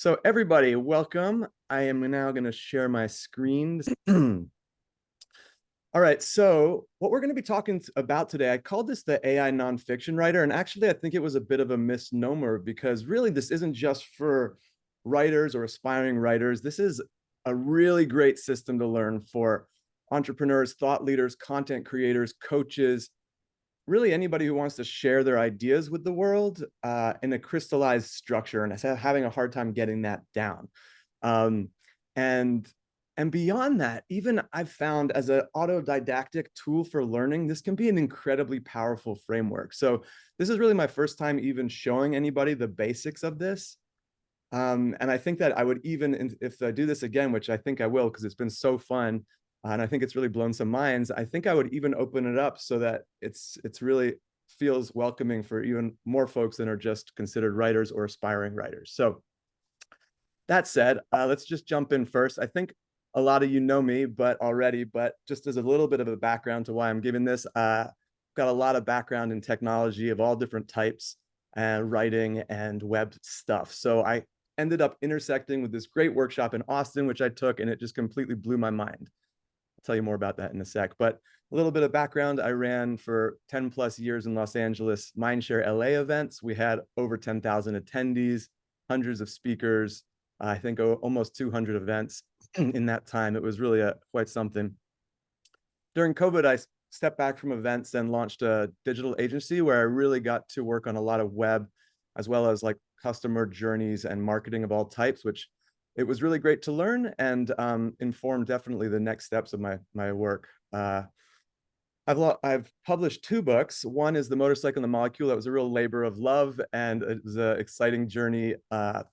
So everybody, welcome. I am now going to share my screen. All right, so what we're going to be talking about today, I called this the AI nonfiction writer, and actually I think it was a bit of a misnomer because really this isn't just for writers or aspiring writers. This is a really great system to learn for entrepreneurs, thought leaders, content creators, coaches, really anybody who wants to share their ideas with the world in a crystallized structure and is having a hard time getting that down. Um, and and beyond that, even I've found as an autodidactic tool for learning, this can be an incredibly powerful framework. So this is really my first time even showing anybody the basics of this. And I think that I would even, if I do this again, which I think I will, because it's been so fun, and I think it's really blown some minds, I think I would even open it up so that it's really feels welcoming for even more folks than are just considered writers or aspiring writers. So that said, let's just jump in first. I think a lot of you know me, but just as a little bit of a background to why I'm giving this, got a lot of background in technology of all different types and writing and web stuff. So I ended up intersecting with this great workshop in Austin, which I took, and it just completely blew my mind. I'll tell you more about that in a sec. But a little bit of background, I ran for 10 plus years in Los Angeles Mindshare LA events. We had over 10,000 attendees, hundreds of speakers, I think almost 200 events in that time. It was really quite something. During COVID, I stepped back from events and launched a digital agency where I really got to work on a lot of web, as well as like customer journeys and marketing of all types, which it was really great to learn and informed definitely the next steps of my work. I've published two books. One is The Motorcycle and the Molecule. That was a real labor of love, and it was an exciting journey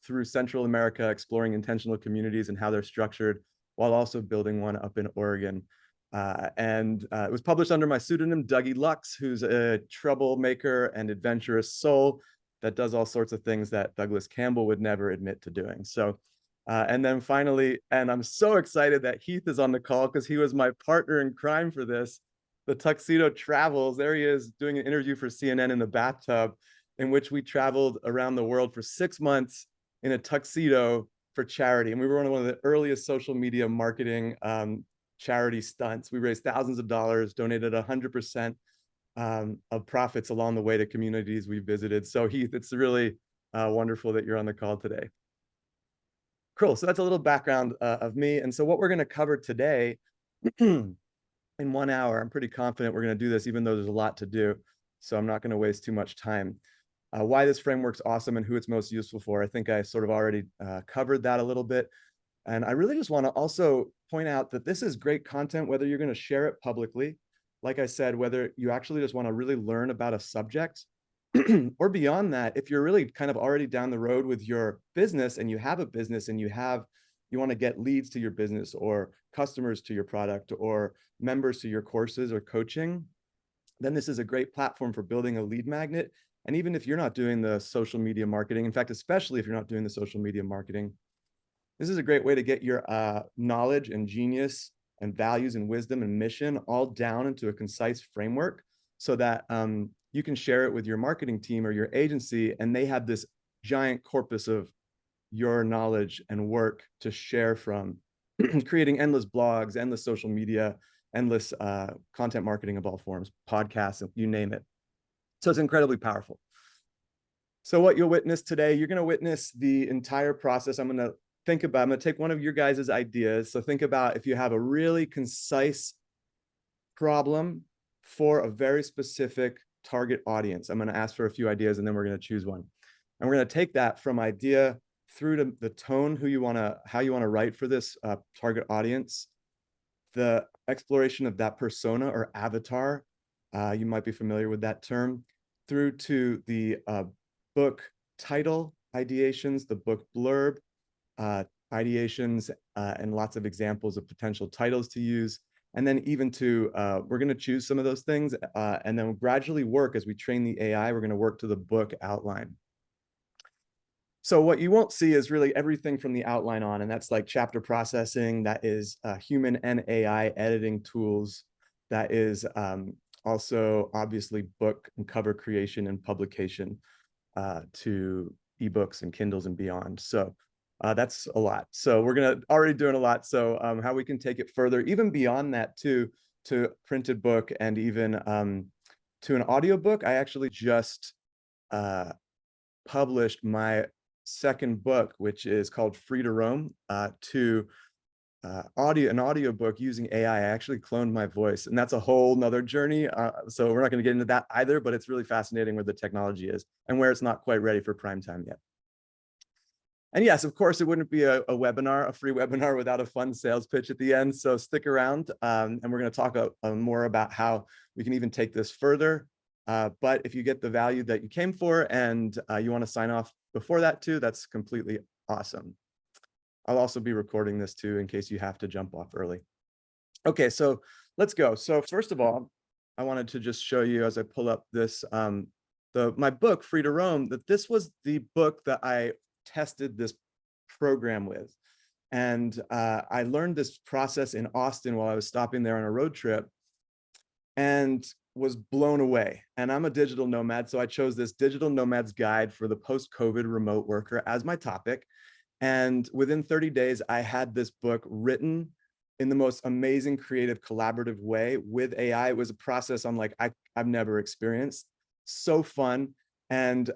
through Central America, exploring intentional communities and how they're structured, while also building one up in Oregon. It was published under my pseudonym, Dougie Lux, who's a troublemaker and adventurous soul that does all sorts of things that Douglas Campbell would never admit to doing. So, and then finally, and I'm so excited that Heath is on the call because he was my partner in crime for this. The Tuxedo Travels. There he is doing an interview for CNN in the bathtub, in which we traveled around the world for 6 months in a tuxedo for charity. And we were on one of the earliest social media marketing charity stunts. We raised thousands of dollars, donated 100% of profits along the way to communities we visited. So Heath, it's really wonderful that you're on the call today. Cool. So that's a little background of me. And so what we're going to cover today in 1 hour. I'm pretty confident we're going to do this, even though there's a lot to do. So I'm not going to waste too much time. Why this framework's awesome and who it's most useful for. I think I sort of already covered that a little bit. And I really just want to also point out that this is great content, whether you're going to share it publicly, like I said, whether you actually just want to really learn about a subject, or beyond that, if you're really kind of already down the road with your business and you have a business and you want to get leads to your business or customers to your product or members to your courses or coaching, then this is a great platform for building a lead magnet. And even if you're not doing the social media marketing, in fact, especially if you're not doing the social media marketing, this is a great way to get your knowledge and genius and values and wisdom and mission all down into a concise framework so that you can share it with your marketing team or your agency, and they have this giant corpus of your knowledge and work to share from, creating endless blogs, endless social media, endless content marketing of all forms, podcasts, you name it. So it's incredibly powerful. So what you'll witness today, you're going to witness the entire process. I'm going to take one of your guys' ideas. So think about if you have a really concise problem for a very specific target audience. I'm going to ask for a few ideas and then we're going to choose one. And we're going to take that from idea through to the tone, how you want to write for this target audience, the exploration of that persona or avatar. You might be familiar with that term, through to the book title ideations, the book blurb ideations, and lots of examples of potential titles to use. And then even to, we're going to choose some of those things and then gradually work as we train the AI, we're going to work to the book outline. So what you won't see is really everything from the outline on, and that's like chapter processing, that is human and AI editing tools, that is also obviously book and cover creation and publication to ebooks and Kindles and beyond. So That's a lot. So we're already doing a lot. So how we can take it further, even beyond that too, to printed book and even to an audiobook. I actually just published my second book, which is called Free to Roam, to an audiobook using AI. I actually cloned my voice, and that's a whole nother journey. So we're not going to get into that either, but it's really fascinating where the technology is and where it's not quite ready for prime time yet. And yes, of course, it wouldn't be a webinar, a free webinar, without a fun sales pitch at the end. So stick around, and we're going to talk more about how we can even take this further. But if you get the value that you came for and you want to sign off before that too, that's completely awesome. I'll also be recording this too in case you have to jump off early. Okay, so let's go. So first of all, I wanted to just show you as I pull up this, my book, Free to Roam, that this was the book that I tested this program with. And I learned this process in Austin while I was stopping there on a road trip and was blown away. And I'm a digital nomad, so I chose this Digital Nomad's Guide for the Post-COVID Remote Worker as my topic. And within 30 days, I had this book written in the most amazing, creative, collaborative way with AI. It was a process unlike I've never experienced. So fun. And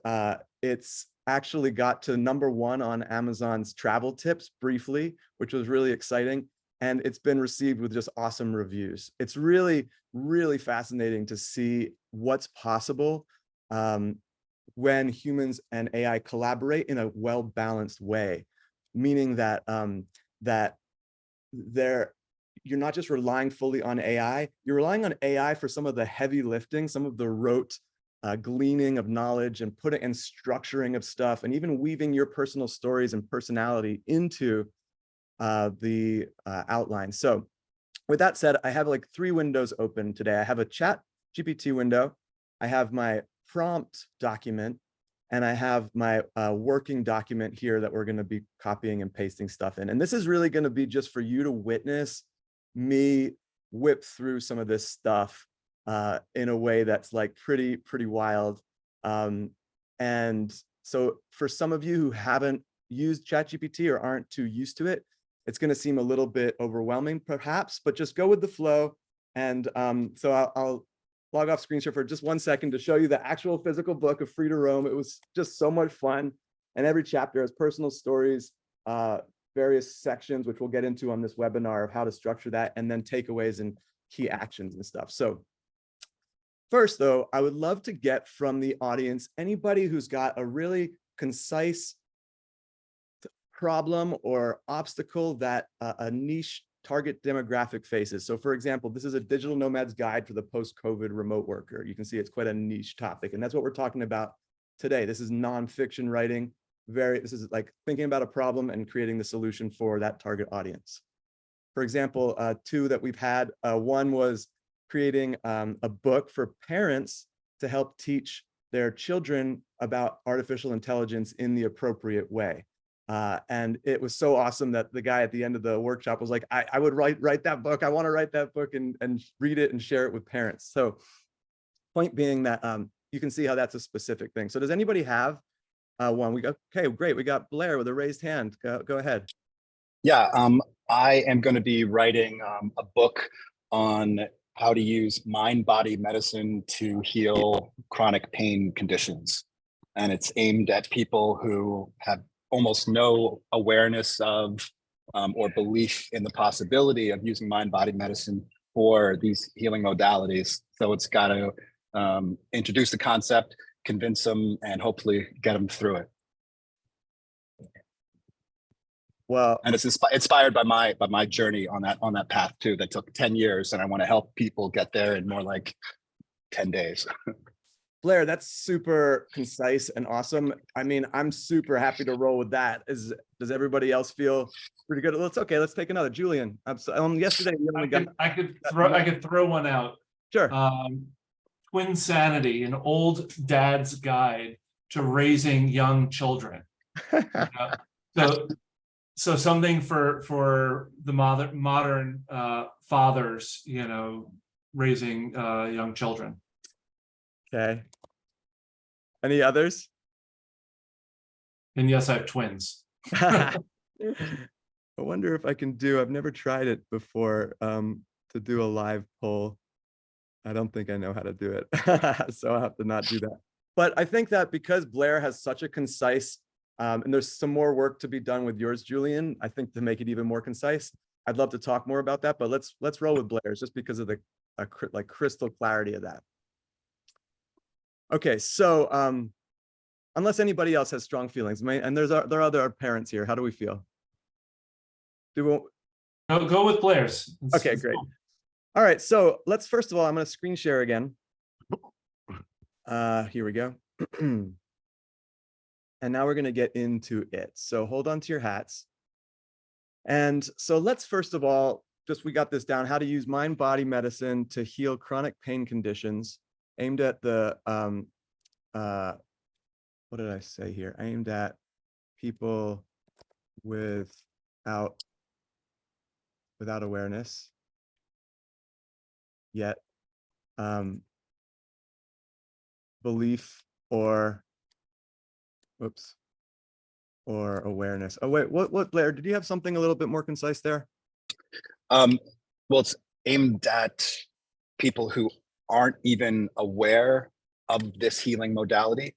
it's actually got to #1 on Amazon's travel tips briefly, which was really exciting. And it's been received with just awesome reviews. It's really, really fascinating to see what's possible when humans and AI collaborate in a well-balanced way, meaning that you're not just relying fully on AI, you're relying on AI for some of the heavy lifting, some of the rote gleaning of knowledge and structuring of stuff, and even weaving your personal stories and personality into the outline. So with that said, I have like 3 windows open today. I have a chat GPT window, I have my prompt document, and I have my working document here that we're going to be copying and pasting stuff in. And this is really going to be just for you to witness me whip through some of this stuff in a way that's like pretty wild. And so for some of you who haven't used ChatGPT or aren't too used to it, it's going to seem a little bit overwhelming perhaps, but just go with the flow. And so I'll log off screen share for just 1 second to show you the actual physical book of Free to Roam. It was just so much fun. And every chapter has personal stories, various sections, which we'll get into on this webinar of how to structure that, and then takeaways and key actions and stuff. So first though, I would love to get from the audience, anybody who's got a really concise problem or obstacle that a niche target demographic faces. So for example, this is a Digital Nomad's Guide for the Post-COVID Remote Worker. You can see it's quite a niche topic, and that's what we're talking about today. This is nonfiction writing. This is like thinking about a problem and creating the solution for that target audience. For example, 2 that we've had, one was creating a book for parents to help teach their children about artificial intelligence in the appropriate way. And it was so awesome that the guy at the end of the workshop was like, I would write that book. I want to write that book and read it and share it with parents. So point being that you can see how that's a specific thing. So does anybody have one? Okay, great. We got Blair with a raised hand. Go ahead. Yeah, I am going to be writing a book on how to use mind-body medicine to heal chronic pain conditions. And it's aimed at people who have almost no awareness of or belief in the possibility of using mind-body medicine for these healing modalities. So it's got to introduce the concept, convince them, and hopefully get them through it. Well, and it's inspired by my journey on that path too. That took 10 years, and I want to help people get there in more like 10 days. Blair, that's super concise and awesome. I mean, I'm super happy to roll with that. Does everybody else feel pretty good? Well, it's okay. Let's take another. Julian, yesterday we only got. I could throw one out. Sure. Twin Sanity, an old dad's guide to raising young children. So something for the modern fathers, raising young children. Okay. Any others? And yes, I have twins. I wonder if I can do, I've never tried it before, to do a live poll. I don't think I know how to do it. So I'll have to not do that. But I think that because Blair has such a concise, and there's some more work to be done with yours, Julian, I think to make it even more concise, I'd love to talk more about that, but let's roll with Blair's just because of the like crystal clarity of that. Okay, so unless anybody else has strong feelings, and there are other parents here, how do we feel? Go with Blair's. Okay, great. All right, so let's first of all, I'm going to screen share again. Here we go. And now we're going to get into it. So hold on to your hats. And so let's first of all, we got this down, how to use mind-body medicine to heal chronic pain conditions aimed at the, what did I say here? Aimed at people without awareness yet belief or awareness. Oh wait, what Blair, did you have something a little bit more concise there? Well, it's aimed at people who aren't even aware of this healing modality.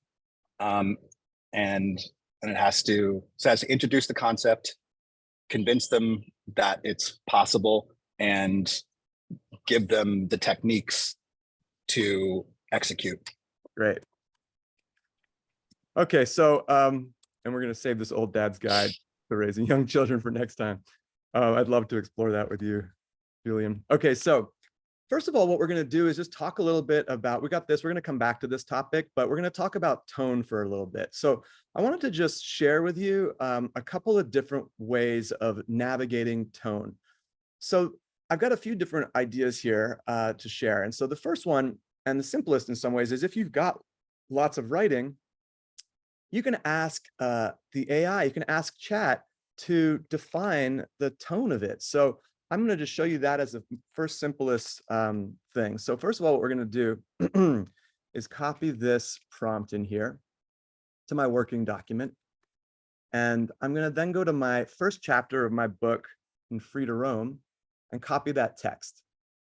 And it has to introduce the concept, convince them that it's possible, and give them the techniques to execute. Great. Okay, so and we're going to save this old dad's guide to raising young children for next time. I'd love to explore that with you, Julian. Okay, so first of all, what we're going to do is just talk a little bit about, we're going to come back to this topic, but we're going to talk about tone for a little bit. So I wanted to just share with you a couple of different ways of navigating tone. So I've got a few different ideas here to share. And so the first one, and the simplest in some ways, is if you've got lots of writing, you can ask the AI, you can ask chat to define the tone of it. So I'm going to just show you that as the first simplest thing. So first of all, what we're going to do is copy this prompt in here to my working document. And I'm going to then go to my first chapter of my book, in Free to Roam, and copy that text.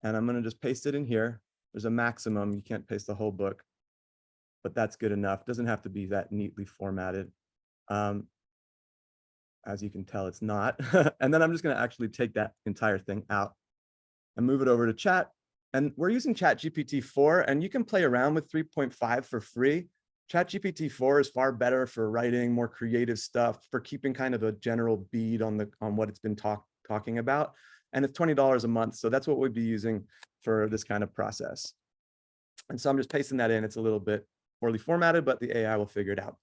And I'm going to just paste it in here. There's a maximum. You can't paste the whole book, but that's good enough. Doesn't have to be that neatly formatted. As you can tell, it's not. And then I'm just going to actually take that entire thing out and move it over to chat. And we're using ChatGPT-4, and you can play around with 3.5 for free. ChatGPT-4 is far better for writing more creative stuff, for keeping kind of a general bead on what it's been talking about. And it's $20 a month. So that's what we'd be using for this kind of process. And so I'm just pasting that in. It's a little bit poorly formatted, but the AI will figure it out.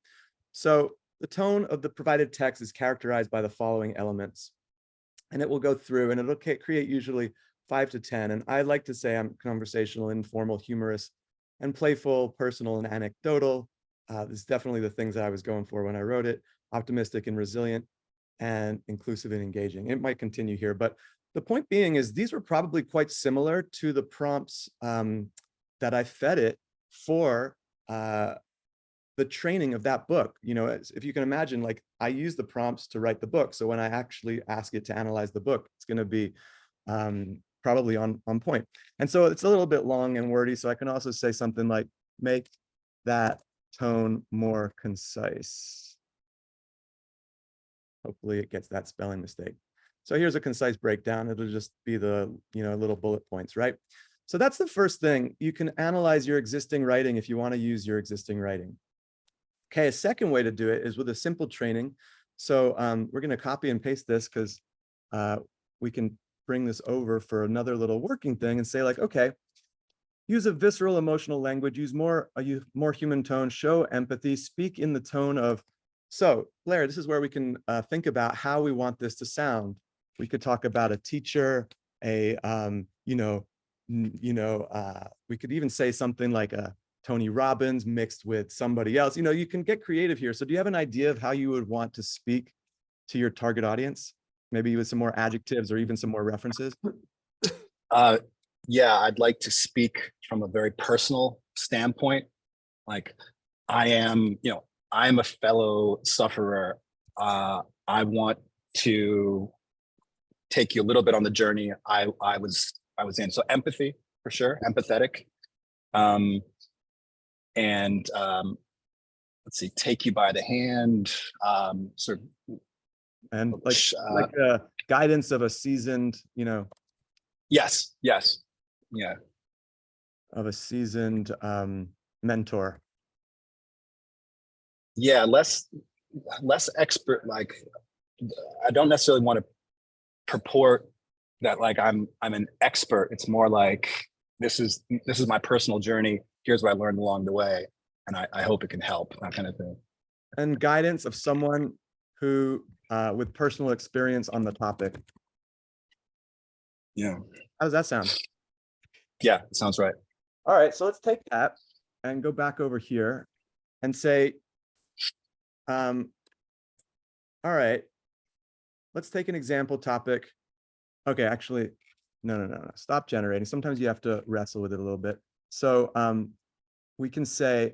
So the tone of the provided text is characterized by the following elements. And it will go through, and it'll create usually 5 to 10. And I like to say I'm conversational, informal, humorous, and playful, personal, and anecdotal. This is definitely the things that I was going for when I wrote it. Optimistic and resilient, and inclusive and engaging. It might continue here, but the point being is these were probably quite similar to the prompts that I fed it for the training of that book. You know, if you can imagine, like I use the prompts to write the book. So when I actually ask it to analyze the book, it's going to be probably on point. And so it's a little bit long and wordy. So I can also say something like, make that tone more concise. Hopefully it gets that spelling mistake. So here's a concise breakdown. It'll just be the, little bullet points, right? So that's the first thing. You can analyze your existing writing if you want to use your existing writing. Okay, a second way to do it is with a simple training. So we're going to copy and paste this because we can bring this over for another little working thing and say like, okay, use a visceral emotional language, use more human tone, show empathy, speak in the tone of, so Blair, this is where we can think about how we want this to sound. We could talk about a teacher, we could even say something like a Tony Robbins mixed with somebody else. You can get creative here. So do you have an idea of how you would want to speak to your target audience? Maybe with some more adjectives or even some more references? Yeah, I'd like to speak from a very personal standpoint. Like I'm a fellow sufferer. I want to take you a little bit on the journey I was in. So empathy, for sure, empathetic. Let's see, take you by the hand, sort of. And like guidance of a seasoned, you know. Yes, yes, yeah. Of a seasoned mentor. Yeah, less expert. Like, I don't necessarily want to purport that like I'm an expert. It's more like this is my personal journey. Here's what I learned along the way, and I hope it can help, that kind of thing. And guidance of someone who with personal experience on the topic. Yeah. How does that sound? Yeah, it sounds right. All right, so let's take that and go back over here and say, all right, let's take an example topic. Okay, actually, no, stop generating. Sometimes you have to wrestle with it a little bit. So we can say,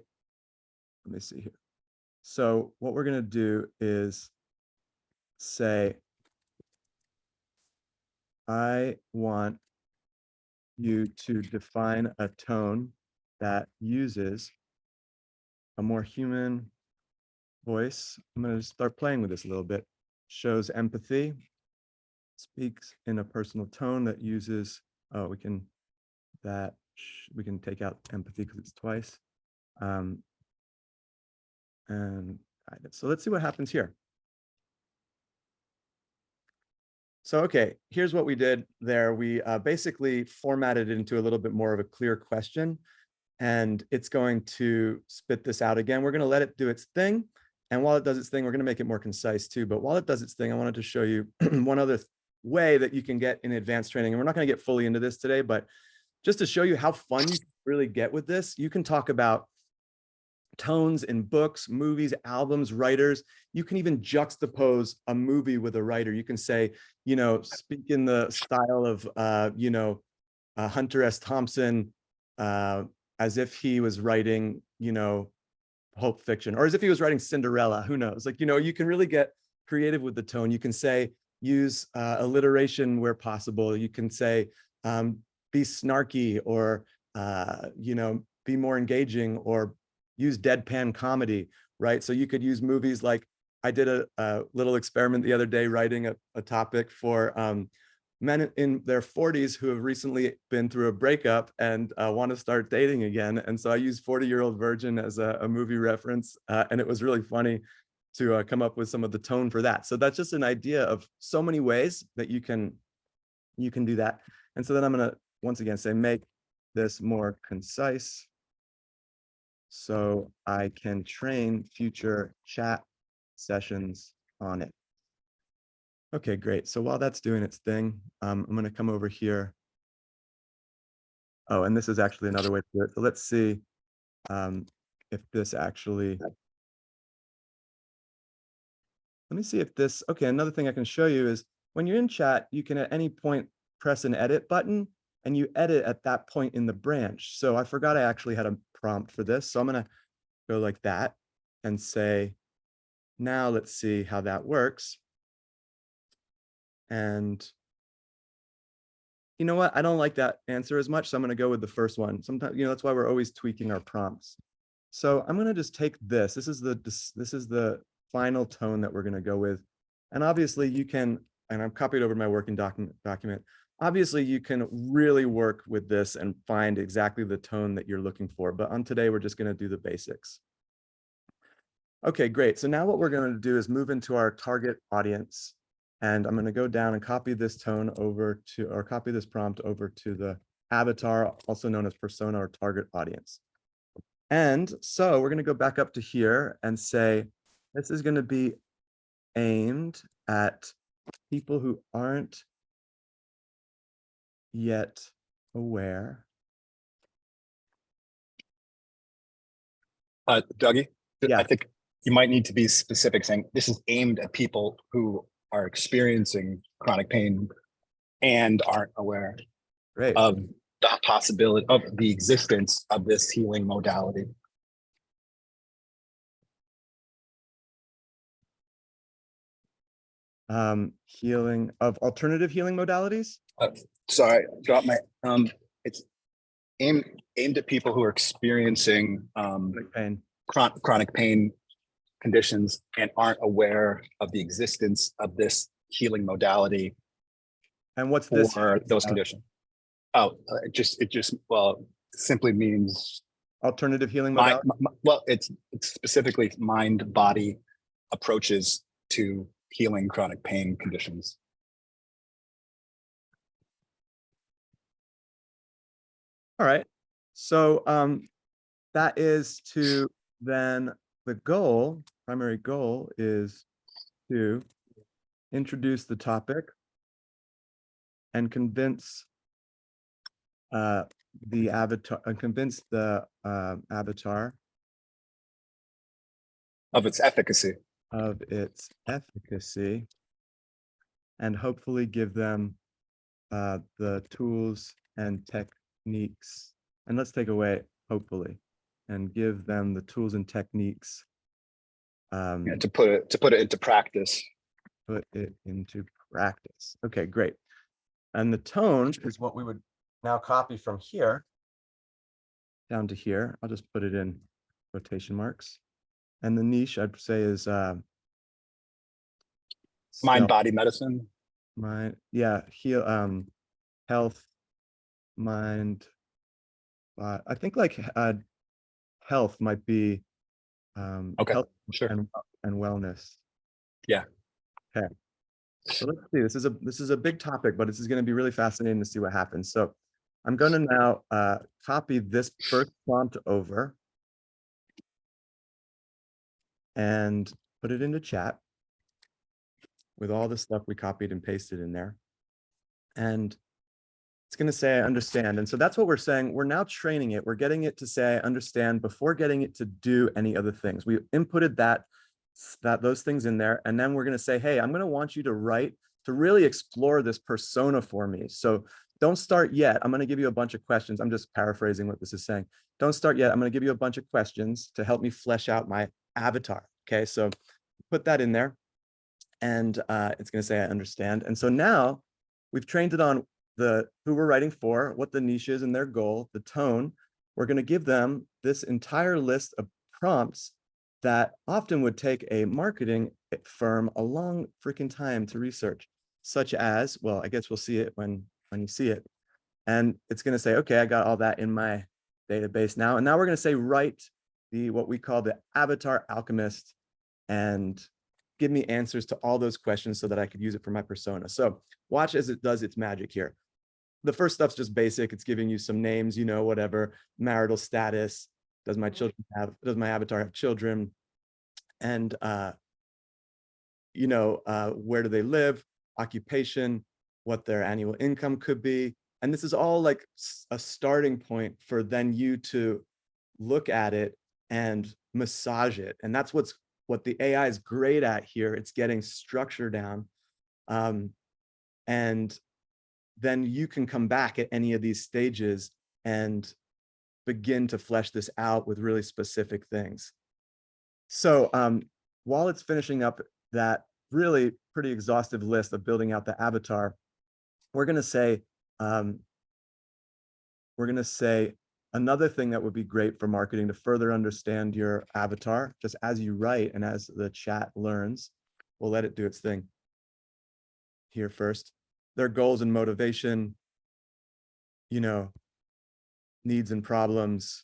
let me see here. So what we're gonna do is say, I want you to define a tone that uses a more human voice. I'm going to start playing with this a little bit. Shows empathy, speaks in a personal tone that uses, we can take out empathy because it's twice. And so let's see what happens here. So, okay, here's what we did there. We basically formatted it into a little bit more of a clear question, and it's going to spit this out again. We're going to let it do its thing. And while it does its thing, we're going to make it more concise too. But while it does its thing, I wanted to show you one other way that you can get in advanced training. And we're not going to get fully into this today, but just to show you how fun you can really get with this, you can talk about tones in books, movies, albums, writers. You can even juxtapose a movie with a writer. You can say, you know, speak in the style of, Hunter S. Thompson, as if he was writing, you know, Pulp Fiction, or as if he was writing Cinderella. Who knows? Like, you know, you can really get creative with the tone. You can say, use alliteration where possible. You can say, be snarky, or, you know, be more engaging, or use deadpan comedy, right? So you could use movies like, I did a little experiment the other day writing a topic for men in their 40s who have recently been through a breakup and want to start dating again. And so I used 40-Year-Old Virgin as a movie reference, and it was really funny to come up with some of the tone for that. So that's just an idea of so many ways that you can do that. And so then I'm gonna once again say, make this more concise so I can train future chat sessions on it. Okay, great. So while that's doing its thing, I'm going to come over here. Oh, and this is actually another way to do it. So let's see if this actually, let me see if this, okay, another thing I can show you is when you're in chat, you can at any point press an edit button and you edit at that point in the branch. So I forgot I actually had a prompt for this. So I'm going to go like that and say, now let's see how that works. And you know what? I don't like that answer as much, so I'm going to go with the first one. Sometimes, you know, that's why we're always tweaking our prompts. So I'm going to just take this. This is the final tone that we're going to go with. And obviously you can, and I've copied over my working document. Obviously you can really work with this and find exactly the tone that you're looking for. But on today, we're just going to do the basics. Okay, great. So now what we're going to do is move into our target audience. And I'm going to go down and copy this tone over to, or copy this prompt over to the avatar, also known as persona or target audience. And so we're going to go back up to here and say, this is going to be aimed at people who aren't yet aware. Dougie, Yeah. I think you might need to be specific, saying this is aimed at people who are experiencing chronic pain and aren't aware Great. of the possibility of the existence of this healing modality. healing of alternative healing modalities. Sorry, got my, it's aimed at people who are experiencing Chronic pain. chronic pain conditions and aren't aware of the existence of this healing modality And what's this? for those conditions. Oh, it just, well, simply means Alternative healing modality. well, it's specifically mind-body approaches to healing chronic pain conditions. All right. So that is to then the goal, primary goal is to introduce the topic and convince the avatar avatar Of its efficacy. And hopefully give them the tools and techniques. And let's take away hopefully and give them the tools and techniques Yeah, to put it into practice. Put it into practice. Okay, great. And the tone is what we would now copy from here down to here. I'll just put it in quotation marks. And the niche I'd say is Mind body medicine. Health, mind, I think like health might be Okay, health sure. and wellness. Yeah. Okay. So let's see. This is a big topic, but this is going to be really fascinating to see what happens. So I'm going to now copy this first prompt over and put it into chat with all the stuff we copied and pasted in there. And it's going to say, I understand. And so that's what we're saying. We're now training it. We're getting it to say, I understand before getting it to do any other things. We inputted those things in there. And then we're going to say, hey, I'm going to want you to write to really explore this persona for me. So don't start yet. I'm going to give you a bunch of questions. I'm just paraphrasing what this is saying. Don't start yet. I'm going to give you a bunch of questions to help me flesh out my avatar. Okay, so put that in there. And it's going to say, I understand. And so now we've trained it on who we're writing for, what the niche is and their goal, the tone. We're going to give them this entire list of prompts that often would take a marketing firm a long freaking time to research, such as, well, I guess we'll see it when you see it. And it's going to say, okay, I got all that in my database now. And now we're going to say, write what we call the avatar alchemist and give me answers to all those questions so that I could use it for my persona. So watch as it does its magic here. The first stuff's just basic. It's giving you some names, whatever, marital status. Does my avatar have children? And, where do they live? Occupation, what their annual income could be. And this is all like a starting point for then you to look at it and massage it. And that's what the AI is great at here. It's getting structure down. And then you can come back at any of these stages and begin to flesh this out with really specific things. So while it's finishing up that really pretty exhaustive list of building out the avatar, we're going to say another thing that would be great for marketing to further understand your avatar, just as you write and as the chat learns. We'll let it do its thing here first. Their goals and motivation, needs and problems.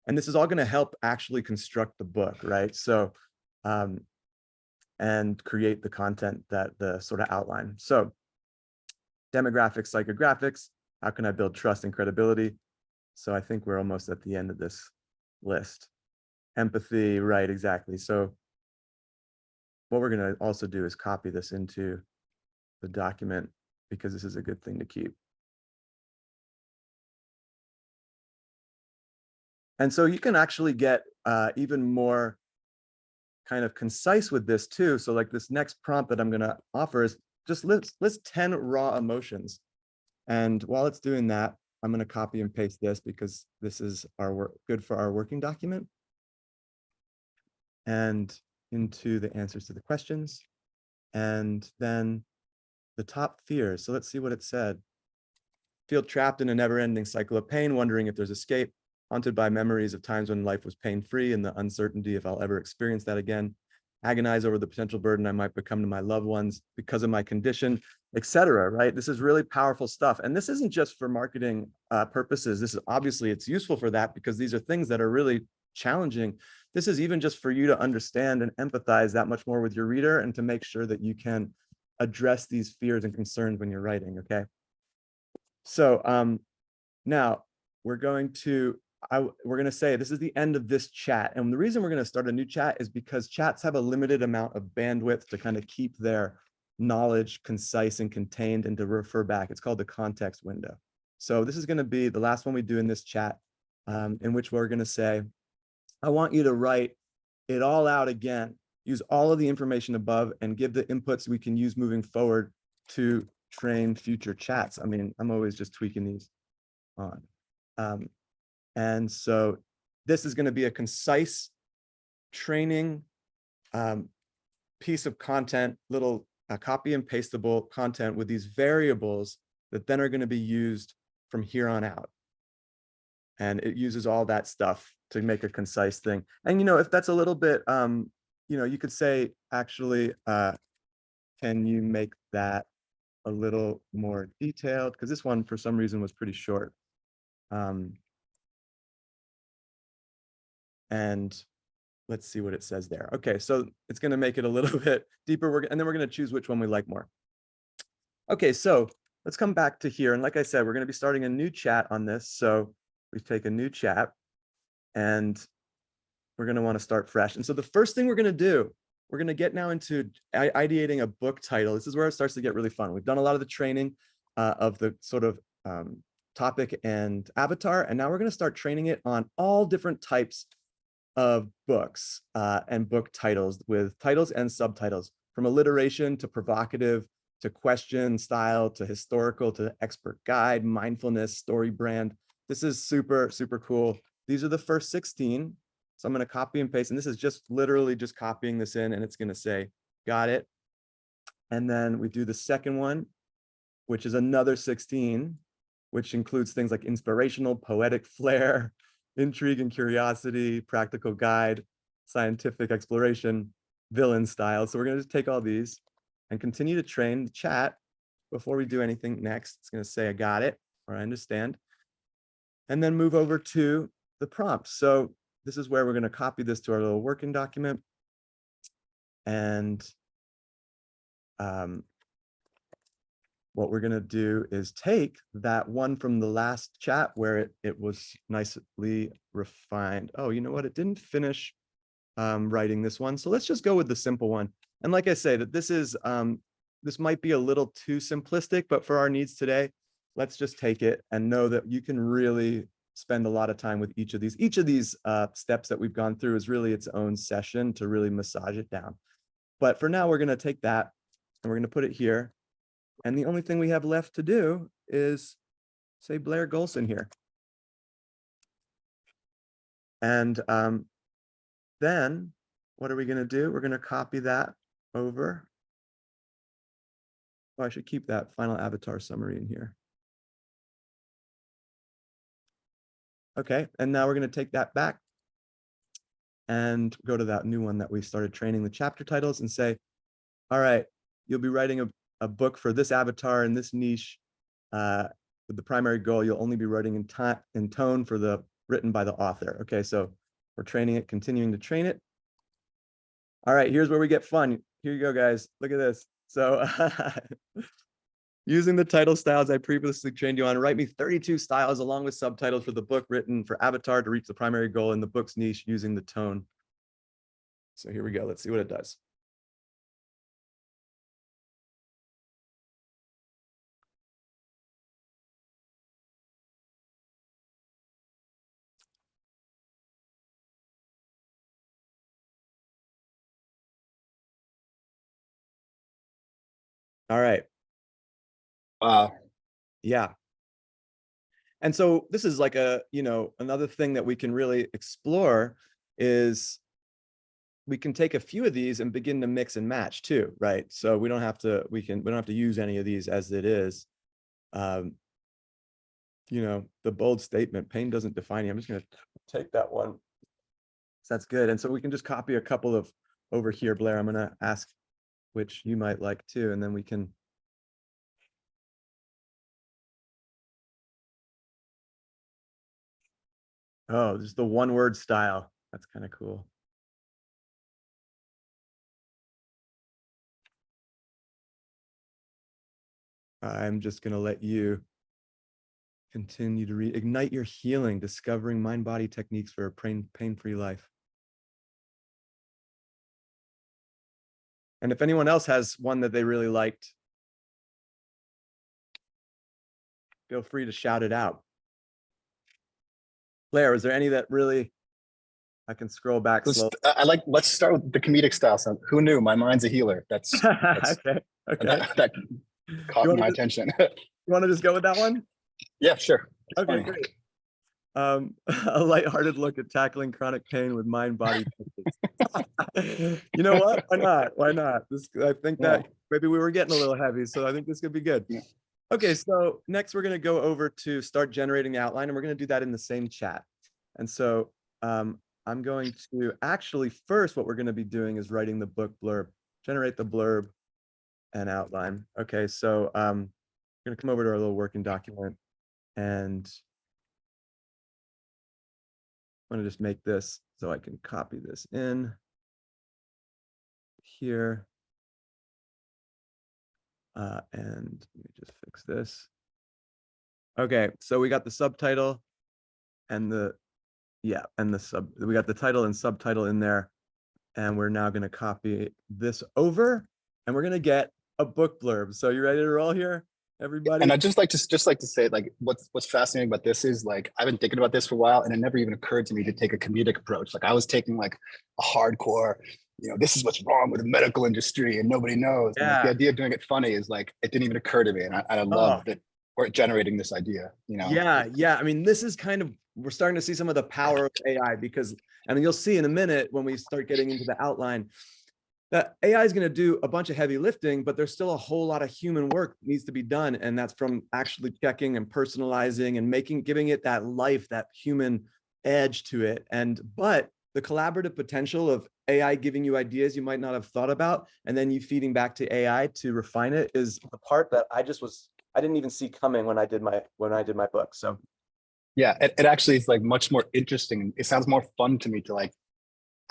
And this is all going to help actually construct the book, right? So, and create the content that the sort of outline. So demographics, psychographics, how can I build trust and credibility? So I think we're almost at the end of this list. Empathy, right, exactly. So what we're going to also do is copy this into the document because this is a good thing to keep. And so you can actually get even more kind of concise with this too. So like this next prompt that I'm going to offer is just list 10 raw emotions. And while it's doing that, I'm going to copy and paste this because this is good for our working document. And into the answers to the questions. And then the top fears. So let's see what it said. Feel trapped in a never-ending cycle of pain, wondering if there's escape, haunted by memories of times when life was pain-free and the uncertainty if I'll ever experience that again, agonize over the potential burden I might become to my loved ones because of my condition, etc. Right? This is really powerful stuff. And this isn't just for marketing purposes. This is obviously it's useful for that because these are things that are really challenging. This is even just for you to understand and empathize that much more with your reader and to make sure that you can address these fears and concerns when you're writing, okay? So now we're going to say this is the end of this chat. And the reason we're going to start a new chat is because chats have a limited amount of bandwidth to kind of keep their knowledge concise and contained and to refer back. It's called the context window. So this is going to be the last one we do in this chat, in which we're going to say, I want you to write it all out again, use all of the information above and give the inputs we can use moving forward to train future chats. I mean, I'm always just tweaking these on. And so this is going to be a concise training piece of content, little copy and pastable content with these variables that then are going to be used from here on out. And it uses all that stuff to make a concise thing. And, you know, if that's a little bit, you know, you could say, actually, can you make that a little more detailed? Because this one, for some reason, was pretty short. And let's see what it says there. Okay, so it's going to make it a little bit deeper. And then we're going to choose which one we like more. Okay, so let's come back to here. And like I said, we're going to be starting a new chat on this. So we take a new chat and we're going to want to start fresh. And so the first thing we're going to do, we're going to get now into ideating a book title. This is where it starts to get really fun. We've done a lot of the training of the sort of topic and avatar. And now we're going to start training it on all different types of books and book titles with titles and subtitles, from alliteration to provocative to question style to historical to expert guide, mindfulness, story brand. This is super, super cool. These are the first 16. So I'm going to copy and paste, and this is just literally just copying this in, and it's going to say, got it. And then we do the second one, which is another 16, which includes things like inspirational, poetic flair, intrigue and curiosity, practical guide, scientific exploration, villain style. So we're going to just take all these and continue to train the chat before we do anything next. It's going to say, I got it, or I understand. And then move over to the prompts. So this is where we're going to copy this to our little working document. And what we're going to do is take that one from the last chat where it was nicely refined. Oh, you know what? It didn't finish writing this one. So let's just go with the simple one. And like I say, that this is this might be a little too simplistic, but for our needs today, let's just take it and know that you can really spend a lot of time with each of these. Each of these steps that we've gone through is really its own session to really massage it down. But for now, we're going to take that and we're going to put it here. And the only thing we have left to do is say Blair Golson here. And then what are we going to do? We're going to copy that over. Oh, I should keep that final avatar summary in here. Okay, and now we're going to take that back and go to that new one that we started training the chapter titles and say, all right, you'll be writing a book for this avatar in this niche with the primary goal. You'll only be writing in tone for the written by the author. Okay, so we're training it, continuing to train it. All right, here's where we get fun. Here you go, guys. Look at this. So using the title styles I previously trained you on, write me 32 styles along with subtitles for the book written for Avatar to reach the primary goal in the book's niche using the tone. So here we go. Let's see what it does. All right. Yeah. And so this is like a, you know, another thing that we can really explore is we can take a few of these and begin to mix and match too, right? So we don't have to, we don't have to use any of these as it is. You know, the bold statement, pain doesn't define you. I'm just going to take that one. So that's good. And so we can just copy a couple of over here, Blair. I'm going to ask which you might like too, and then we can. Oh, just the one word style. That's kind of cool. I'm just going to let you continue to read. Ignite your healing, discovering mind-body techniques for a pain-free life. And if anyone else has one that they really liked, feel free to shout it out. Blair, is there any that really, I can scroll back slowly. Let's start with the comedic style. So who knew? My mind's a healer. That's okay. That caught my attention. You want to just go with that one? Yeah, sure. It's okay, funny. great. A lighthearted look at tackling chronic pain with mind-body techniques. You know what? Why not? Why not? I think that maybe we were getting a little heavy, so I think this could be good. Yeah. Okay, so next we're going to go over to start generating the outline, and we're going to do that in the same chat. And so I'm going to actually first, what we're going to be doing is writing the book blurb, generate the blurb and outline. Okay, so we're going to come over to our little working document, and I'm going to just make this so I can copy this in here. And let me just fix this. Okay, so we got the subtitle and we got the title and subtitle in there. And we're now going to copy this over, and we're going to get a book blurb. So you ready to roll here, everybody? And I just like to say, like, what's fascinating about this is, like, I've been thinking about this for a while, and it never even occurred to me to take a comedic approach. Like, I was taking like a hardcore, this is what's wrong with the medical industry and nobody knows. And like, the idea of doing it funny is like, it didn't even occur to me. And I love that we're generating this idea, Yeah. I mean, this is kind of, we're starting to see some of the power of AI, because, and you'll see in a minute when we start getting into the outline, that AI is going to do a bunch of heavy lifting, but there's still a whole lot of human work that needs to be done. And that's from actually checking and personalizing and giving it that life, that human edge to it. But the collaborative potential of AI giving you ideas you might not have thought about, and then you feeding back to AI to refine it, is the part that I didn't even see coming when I did my book. So yeah, it actually is like much more interesting. It sounds more fun to me to like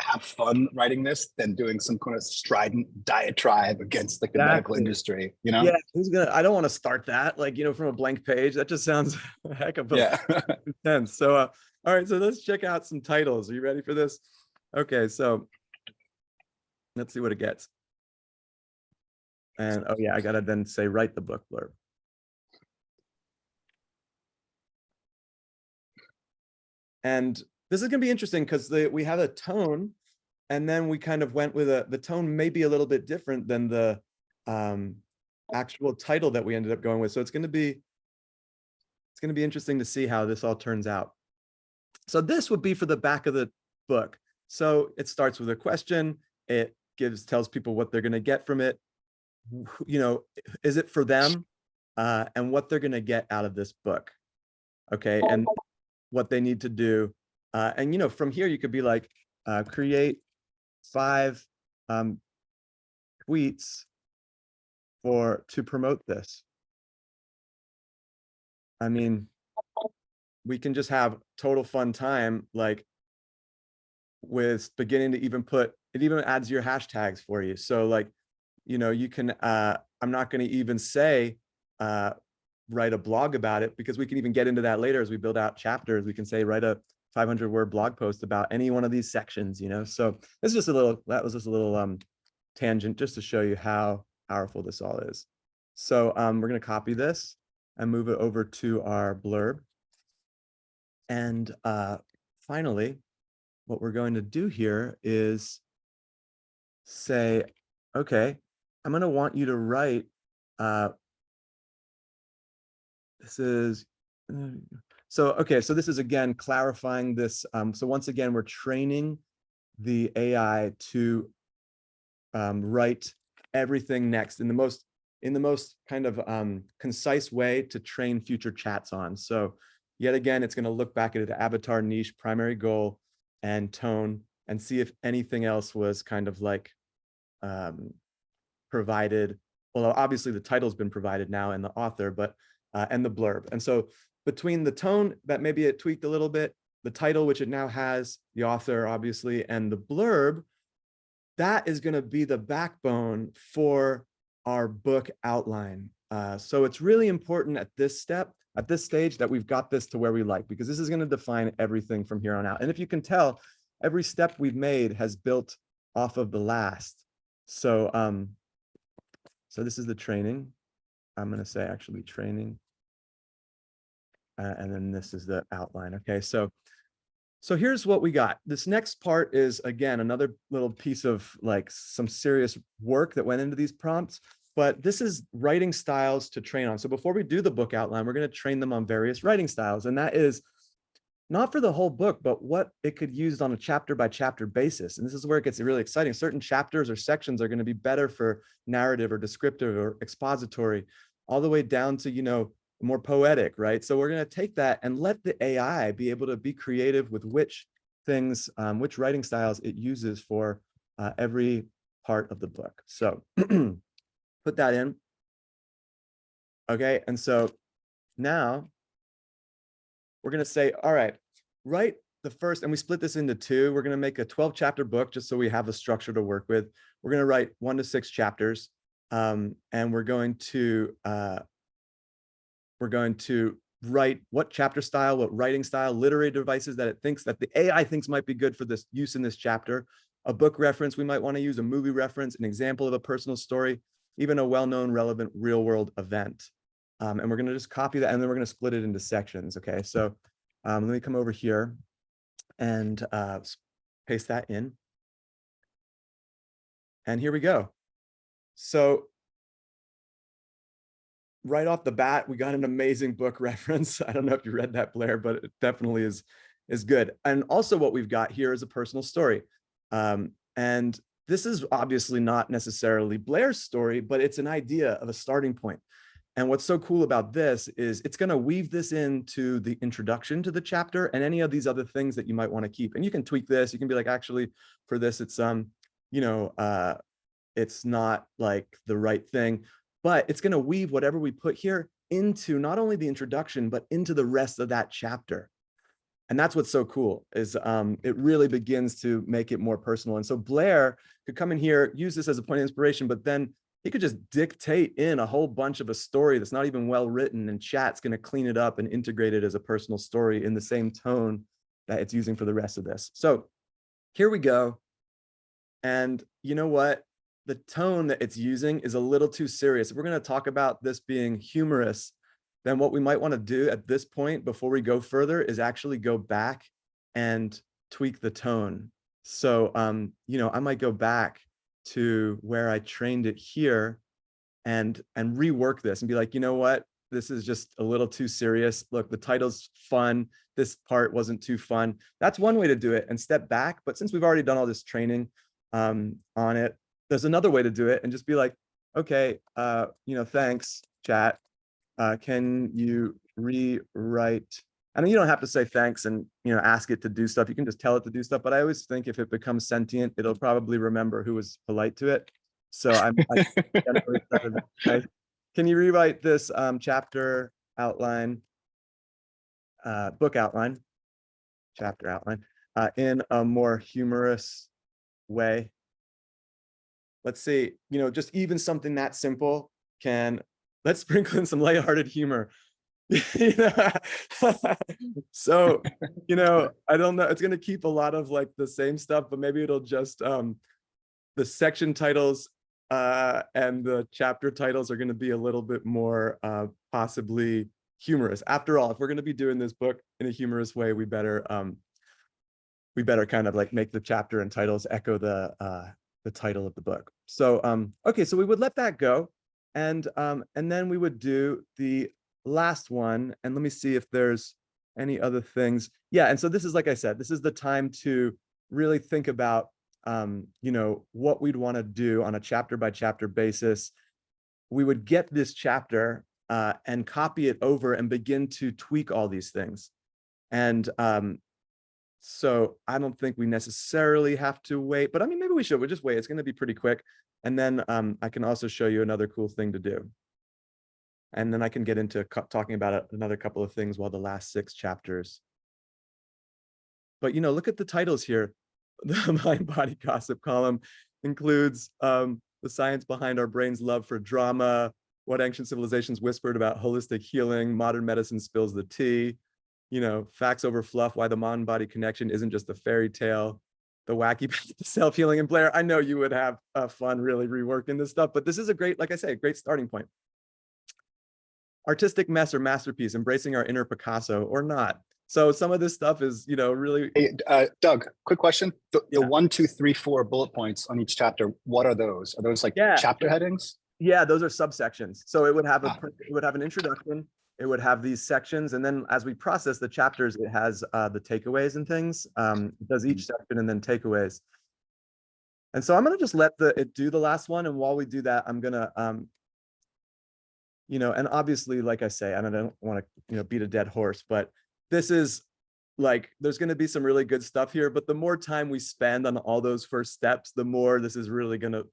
have fun writing this than doing some kind of strident diatribe against like the medical industry, Yeah, I don't want to start that, like, from a blank page. That just sounds a heck of a intense. So all right, so let's check out some titles. Are you ready for this? Okay, so let's see what it gets. And oh yeah, I gotta then say write the book blurb. And this is gonna be interesting because we have a tone, and then we kind of went with the tone may be a little bit different than the actual title that we ended up going with. So it's gonna be interesting to see how this all turns out. So this would be for the back of the book. So it starts with a question. It tells people what they're gonna get from it. Is it for them? And what they're gonna get out of this book. Okay, and what they need to do. And from here you could be like, create 5 tweets to promote this. I mean, we can just have total fun time, like with beginning to even it even adds your hashtags for you. So like, you can, I'm not going to even say, write a blog about it, because we can even get into that later as we build out chapters. We can say, write a 500-word blog post about any one of these sections, So this is that was just a little tangent just to show you how powerful this all is. So we're going to copy this and move it over to our blurb. And finally, what we're going to do here is say, okay, I'm going to want you to write, so this is again clarifying this. So once again, we're training the AI to write everything next in the most kind of concise way to train future chats on. So yet again, it's going to look back at the avatar niche, primary goal, and tone, and see if anything else was kind of like provided. Well, obviously the title's been provided now and the author, but and the blurb. And so between the tone that maybe it tweaked a little bit, the title, which it now has, the author, obviously, and the blurb, that is going to be the backbone for our book outline. So it's really important at this step, at this stage, that we've got this to where we like, because this is going to define everything from here on out. And if you can tell, every step we've made has built off of the last. So, so this is the training. I'm going to say actually training. And then this is the outline. Okay, so here's what we got. This next part is, again, another little piece of like some serious work that went into these prompts, but this is writing styles to train on. So before we do the book outline, we're going to train them on various writing styles. And that is not for the whole book, but what it could use on a chapter by chapter basis. And this is where it gets really exciting. Certain chapters or sections are going to be better for narrative or descriptive or expository, all the way down to, you know, more poetic, right? So we're going to take that and let the AI be able to be creative with which things, which writing styles it uses for every part of the book. So put that in. Okay, and so now we're going to say, all right, write the first, and we split this into two. We're going to make a 12 chapter book just so we have a structure to work with. We're going to write 1 to 6 chapters, and we're going to write what chapter style, what writing style, literary devices that it thinks that the AI thinks might be good for this use in this chapter, a book reference we might want to use, a movie reference, an example of a personal story, even a well-known, relevant real-world event. And we're going to just copy that, and then we're going to split it into sections. Okay, so let me come over here and paste that in. And here we go. So right off the bat, we got an amazing book reference. I don't know if you read that, Blair, but it definitely is good. And also what we've got here is a personal story. And this is obviously not necessarily Blair's story, but it's an idea of a starting point. And what's so cool about this is it's going to weave this into the introduction to the chapter and any of these other things that you might want to keep. And you can tweak this. You can be like, actually, for this, it's it's not like the right thing, but it's going to weave whatever we put here into not only the introduction, but into the rest of that chapter. And that's what's so cool is it really begins to make it more personal. And so Blair could come in here, use this as a point of inspiration, but then he could just dictate in a whole bunch of a story that's not even well written, and chat's going to clean it up and integrate it as a personal story in the same tone that it's using for the rest of this. So here we go. And you know what? The tone that it's using is a little too serious. If we're going to talk about this being humorous, then what we might want to do at this point before we go further is actually go back and tweak the tone. So, I might go back to where I trained it here and rework this and be like, you know what? This is just a little too serious. Look, the title's fun. This part wasn't too fun. That's one way to do it and step back. But since we've already done all this training on it, there's another way to do it and just be like, okay, thanks, chat. Can you rewrite? I mean, you don't have to say thanks and, ask it to do stuff. You can just tell it to do stuff. But I always think if it becomes sentient, it'll probably remember who was polite to it. So I'm generally excited. Okay. Can you rewrite this chapter outline, book outline, chapter outline in a more humorous way? Let's see, just even something that simple let's sprinkle in some lighthearted humor. So, I don't know, it's going to keep a lot of like the same stuff, but maybe it'll just, the section titles and the chapter titles are going to be a little bit more possibly humorous. After all, if we're going to be doing this book in a humorous way, we better kind of like make the chapter and titles echo the title of the book. So, okay, so we would let that go. And then we would do the last one. And let me see if there's any other things. Yeah, and so this is, like I said, this is the time to really think about, you know, what we'd want to do on a chapter by chapter basis. We would get this chapter and copy it over and begin to tweak all these things. And so I don't think we necessarily have to wait, but I mean, maybe we should. We'll just wait. It's going to be pretty quick. And then I can also show you another cool thing to do. And then I can get into talking about another couple of things while the last 6 chapters. But, you know, look at the titles here. The Mind Body Gossip column includes the science behind our brain's love for drama, what ancient civilizations whispered about holistic healing, modern medicine spills the tea, you know, facts over fluff, why the mind body connection isn't just a fairy tale, the wacky self-healing. And Blair, I know you would have fun really reworking this stuff, but this is a great, like I say, a great starting point. Artistic mess or masterpiece, embracing our inner Picasso or not. So some of this stuff is, you know, really. Hey, Doug, quick question. The Yeah. 1, 2, 3, 4 bullet points on each chapter, what are those? Are those like chapter headings? Yeah, those are subsections. So it would have Ah. it would have an introduction, it would have these sections, and then as we process the chapters, it has the takeaways and things. It does each section and then takeaways. And so I'm gonna just let it do the last one, and while we do that, I'm gonna you know, and obviously, like I say, I don't want to, you know, beat a dead horse, but this is like, there's going to be some really good stuff here, but the more time we spend on all those first steps, the more this is really going to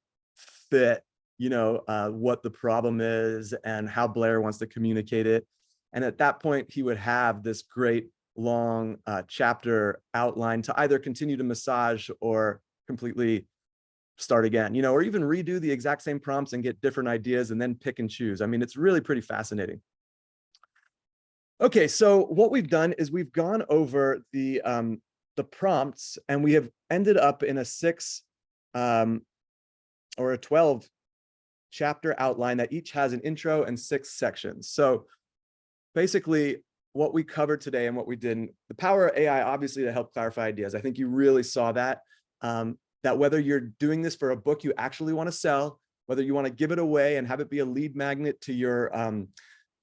fit, you know, what the problem is and how Blair wants to communicate it. And at that point, he would have this great long chapter outline to either continue to massage or completely start again, you know, or even redo the exact same prompts and get different ideas and then pick and choose. I mean, it's really pretty fascinating. Okay, so what we've done is we've gone over the prompts, and we have ended up in a 6 or a 12 chapter outline that each has an intro and 6 sections. So basically what we covered today and what we did, the power of AI, obviously, to help clarify ideas. I think you really saw that, that whether you're doing this for a book you actually want to sell, whether you want to give it away and have it be a lead magnet to your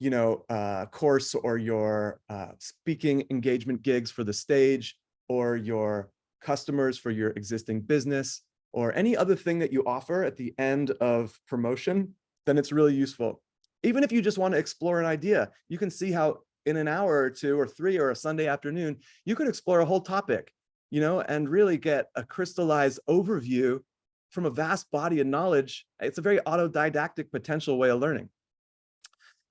you know, course or your speaking engagement gigs for the stage, or your customers for your existing business, or any other thing that you offer at the end of promotion, then it's really useful. Even if you just want to explore an idea, you can see how in an hour or 2 or 3 or a Sunday afternoon, you could explore a whole topic, you know, and really get a crystallized overview from a vast body of knowledge. It's a very autodidactic potential way of learning.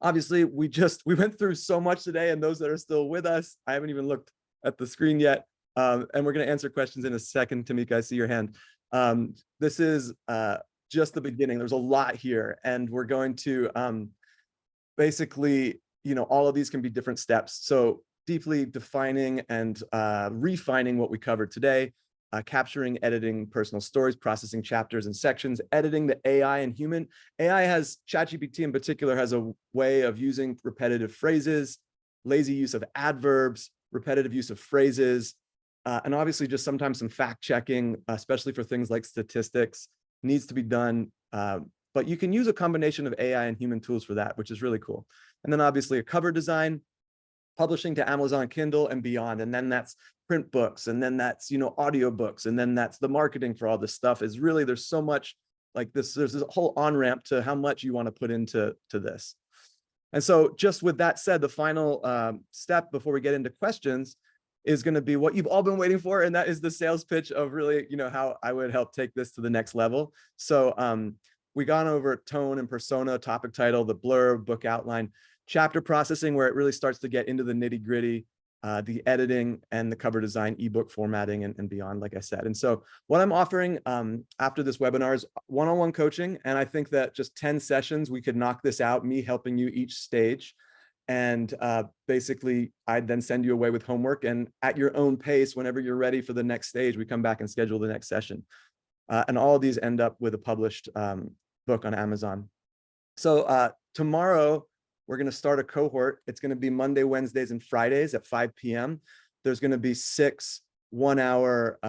Obviously, we went through so much today, and those that are still with us, I haven't even looked at the screen yet. And we're going to answer questions in a second. Tamika, I see your hand. This is just the beginning. There's a lot here, and we're going to basically, you know, all of these can be different steps. So deeply defining and refining what we covered today, capturing, editing personal stories, processing chapters and sections, editing the AI and human. AI has, ChatGPT in particular, has a way of using repetitive phrases, lazy use of adverbs, repetitive use of phrases, and obviously just sometimes some fact checking, especially for things like statistics, needs to be done. But you can use a combination of AI and human tools for that, which is really cool. And then obviously a cover design, publishing to Amazon Kindle and beyond. And then that's print books. And then that's, you know, audiobooks. And then that's the marketing for all this stuff. Is really, there's so much like this, there's this whole on-ramp to how much you want to put into this. And so just with that said, the final step before we get into questions is going to be what you've all been waiting for. And that is the sales pitch of really, you know, how I would help take this to the next level. So we gone over tone and persona, topic title, the blurb, book outline, chapter processing, where it really starts to get into the nitty gritty, the editing and the cover design, ebook formatting and beyond, like I said. And so what I'm offering after this webinar is one-on-one coaching. And I think that just 10 sessions, we could knock this out, me helping you each stage. And basically, I'd then send you away with homework, and at your own pace, whenever you're ready for the next stage, we come back and schedule the next session. And all of these end up with a published book on Amazon. So tomorrow, we're going to start a cohort. It's going to be Monday, Wednesdays, and Fridays at 5 p.m. There's going to be 6 one-hour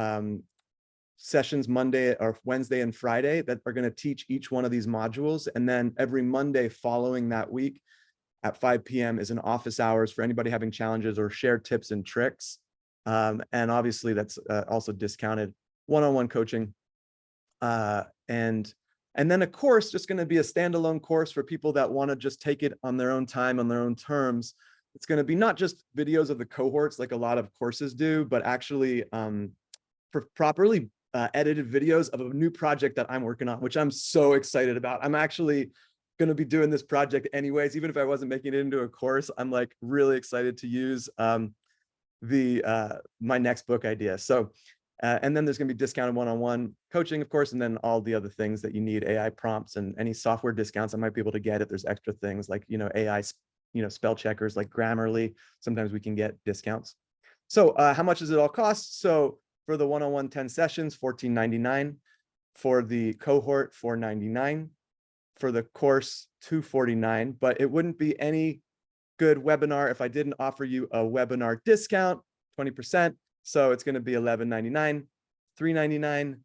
sessions Monday or Wednesday and Friday that are going to teach each one of these modules. And then every Monday following that week at 5 p.m. is an office hours for anybody having challenges or share tips and tricks. And obviously that's also discounted one-on-one coaching. And then a course just going to be a standalone course for people that want to just take it on their own time, on their own terms. It's going to be not just videos of the cohorts like a lot of courses do, but actually properly edited videos of a new project that I'm working on, which I'm so excited about. I'm actually going to be doing this project anyways, even if I wasn't making it into a course. I'm like really excited to use my next book idea. So, and then there's going to be discounted one-on-one coaching, of course, and then all the other things that you need, AI prompts and any software discounts I might be able to get if there's extra things like, AI, spell checkers like Grammarly. Sometimes we can get discounts. So how much does it all cost? So for the one-on-one 10 sessions, $14.99. For the cohort, $4.99. For the course, $249. But it wouldn't be any good webinar if I didn't offer you a webinar discount, 20%. So it's going to be $11.99, $3.99,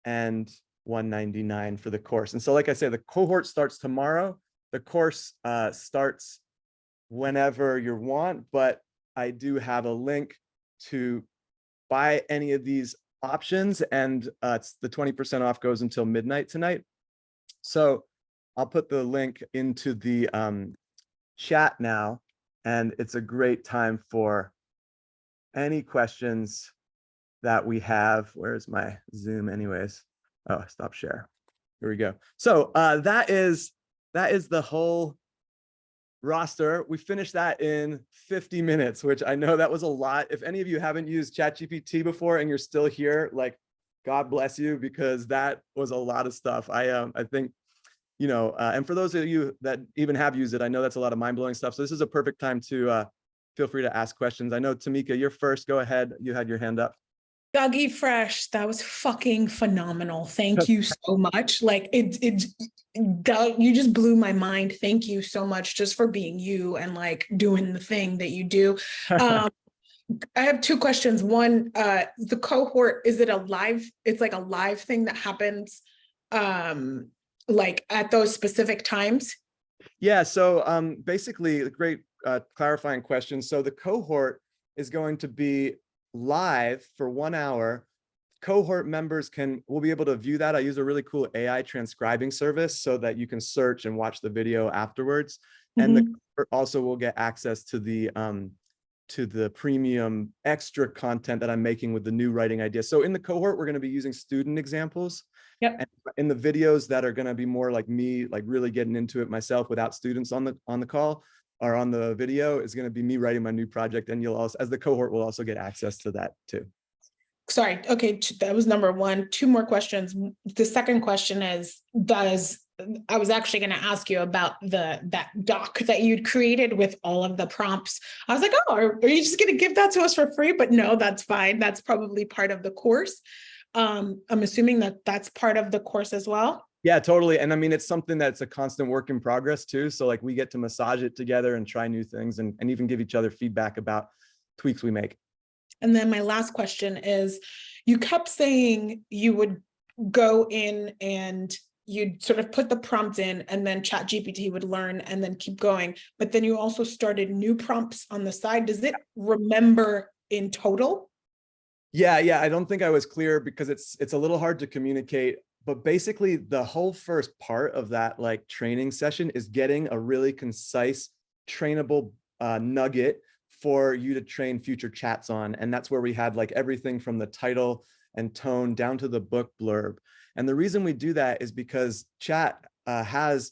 and $1.99 for the course. And so, like I say, the cohort starts tomorrow. The course starts whenever you want, but I do have a link to buy any of these options, and it's the 20% off goes until midnight tonight. So I'll put the link into the chat now, and it's a great time for any questions that we have. Where's my Zoom anyways? Oh, stop share. Here we go. So that is the whole roster. We finished that in 50 minutes, which I know that was a lot. If any of you haven't used ChatGPT before and you're still here, like, God bless you, because that was a lot of stuff. I think, and for those of you that even have used it, I know that's a lot of mind-blowing stuff. So this is a perfect time to feel free to ask questions. I know, Tamika, you're first. Go ahead. You had your hand up. Dougie Fresh, that was fucking phenomenal. Thank you so much. Like you just blew my mind. Thank you so much just for being you and like doing the thing that you do. I have two questions. One, the cohort, is it a live? It's like a live thing that happens like at those specific times? Yeah. So basically, great clarifying question. So the cohort is going to be live for 1 hour. Cohort members will be able to view that. I use a really cool AI transcribing service so that you can search and watch the video afterwards. And the cohort also will get access to the premium extra content that I'm making with the new writing ideas. So in the cohort, we're going to be using student examples. Yep. And in the videos that are going to be more like me, like really getting into it myself without students on the call or on the video, is going to be me writing my new project. And you'll also, as the cohort, will also get access to that too. Sorry. Okay. That was number one. Two more questions. The second question is, I was actually going to ask you about that doc that you'd created with all of the prompts. I was like, oh, are you just going to give that to us for free? But no, that's fine. That's probably part of the course. I'm assuming that that's part of the course as well. Yeah, totally. And I mean, it's something that's a constant work in progress too. So like we get to massage it together and try new things and even give each other feedback about tweaks we make. And then my last question is, you kept saying you would go in and you'd sort of put the prompt in and then ChatGPT would learn and then keep going. But then you also started new prompts on the side. Does it remember in total? Yeah. I don't think I was clear because it's a little hard to communicate. But basically, the whole first part of that like training session is getting a really concise, trainable nugget for you to train future chats on. And that's where we had like everything from the title and tone down to the book blurb. And the reason we do that is because chat has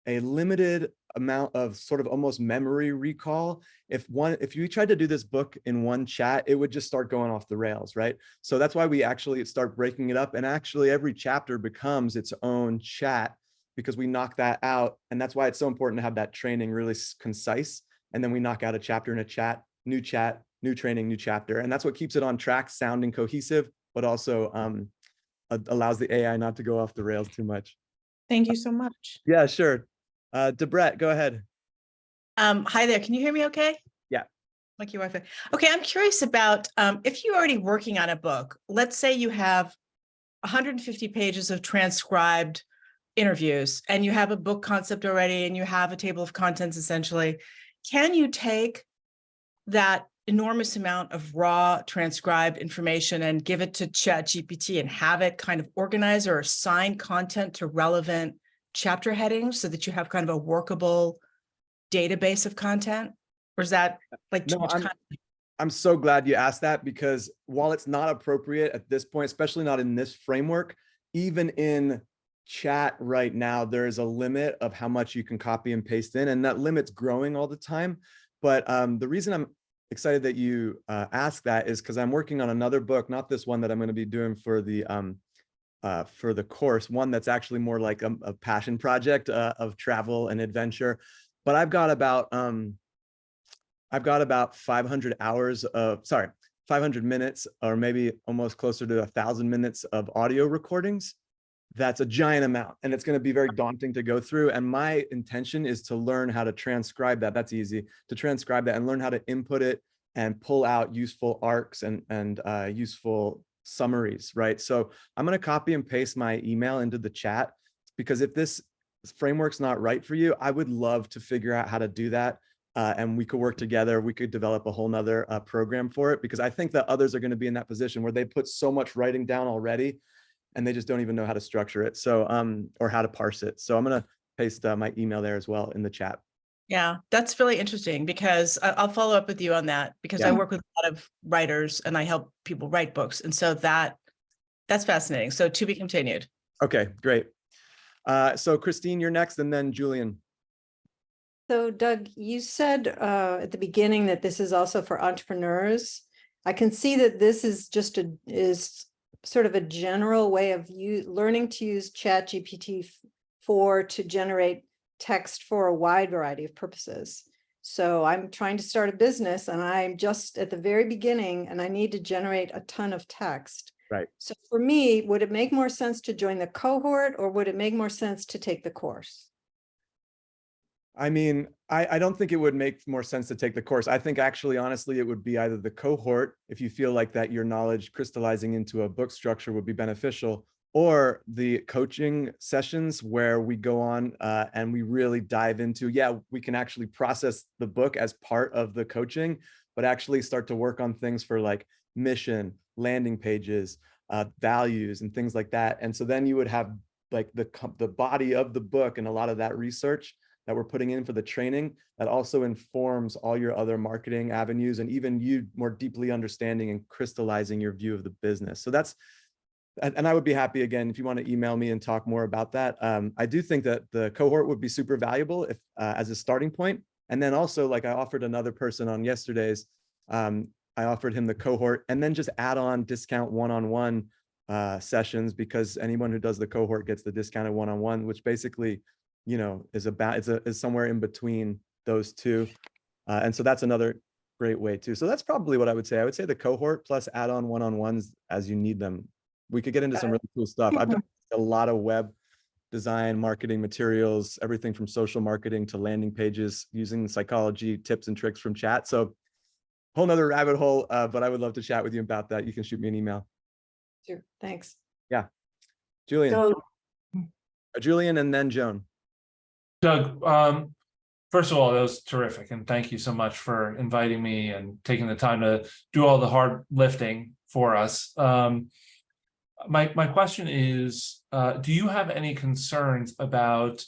a limited amount of sort of almost memory recall. If you tried to do this book in one chat, it would just start going off the rails, right? So that's why we actually start breaking it up. And actually every chapter becomes its own chat because we knock that out. And that's why it's so important to have that training really concise. And then we knock out a chapter in a chat, new training, new chapter. And that's what keeps it on track, sounding cohesive, but also allows the AI not to go off the rails too much. Thank you so much. Yeah, sure. Debret, go ahead. Hi there. Can you hear me okay? Yeah. Like your Wi-Fi. Okay, I'm curious about if you're already working on a book, let's say you have 150 pages of transcribed interviews and you have a book concept already and you have a table of contents essentially. Can you take that enormous amount of raw transcribed information and give it to ChatGPT and have it kind of organize or assign content to relevant chapter headings so that you have kind of a workable database of content? Or is that like too No, much content? I'm so glad you asked that, because while it's not appropriate at this point, especially not in this framework, even in chat right now, there is a limit of how much you can copy and paste in, and that limit's growing all the time. But the reason I'm excited that you asked that is because I'm working on another book, not this one that I'm going to be doing for the course, one that's actually more like a passion project of travel and adventure. But I've got about 500 hours of, 500 minutes, or maybe almost closer to 1,000 minutes of audio recordings. That's a giant amount, and it's going to be very daunting to go through. And my intention is to learn how to transcribe that. That's easy to transcribe that and learn how to input it and pull out useful arcs and useful summaries, right? So I'm going to copy and paste my email into the chat, because if this framework's not right for you, I would love to figure out how to do that. And we could work together. We could develop a whole nother program for it, because I think that others are going to be in that position where they put so much writing down already and they just don't even know how to structure it. So, or how to parse it. So I'm going to paste my email there as well in the chat. Yeah, that's really interesting, because I'll follow up with you on that, because I work with a lot of writers and I help people write books. And so that's fascinating. So to be continued. Okay, great. So Christine, you're next, and then Julian. So Doug, you said at the beginning that this is also for entrepreneurs. I can see that this is just is sort of a general way of learning to use ChatGPT 4 to generate text for a wide variety of purposes. So I'm trying to start a business and I'm just at the very beginning and I need to generate a ton of text. Right. So for me, would it make more sense to join the cohort, or would it make more sense to take the course? I mean, I don't think it would make more sense to take the course. I think actually, honestly, it would be either the cohort, if you feel like that your knowledge crystallizing into a book structure would be beneficial, or the coaching sessions where we go on and we really dive into, we can actually process the book as part of the coaching, but actually start to work on things for like mission, landing pages, values, and things like that. And so then you would have like the body of the book and a lot of that research that we're putting in for the training that also informs all your other marketing avenues, and even you more deeply understanding and crystallizing your view of the business. So that's, and I would be happy, again, if you want to email me and talk more about that. I do think that the cohort would be super valuable if as a starting point. And then also, like I offered another person on yesterday's, I offered him the cohort, and then just add on discount one-on-one sessions, because anyone who does the cohort gets the discounted one-on-one, which basically, you know, is somewhere in between those two. And so that's another great way too. So that's probably what I would say. I would say the cohort plus add-on one-on-ones as you need them. We could get into some really cool stuff. I've done a lot of web design, marketing materials, everything from social marketing to landing pages, using psychology tips and tricks from chat. So whole nother rabbit hole, but I would love to chat with you about that. You can shoot me an email. Sure, thanks. Yeah. Julian. So, Julian and then Joan. Doug, first of all, that was terrific. And thank you so much for inviting me and taking the time to do all the hard lifting for us. My question is, do you have any concerns about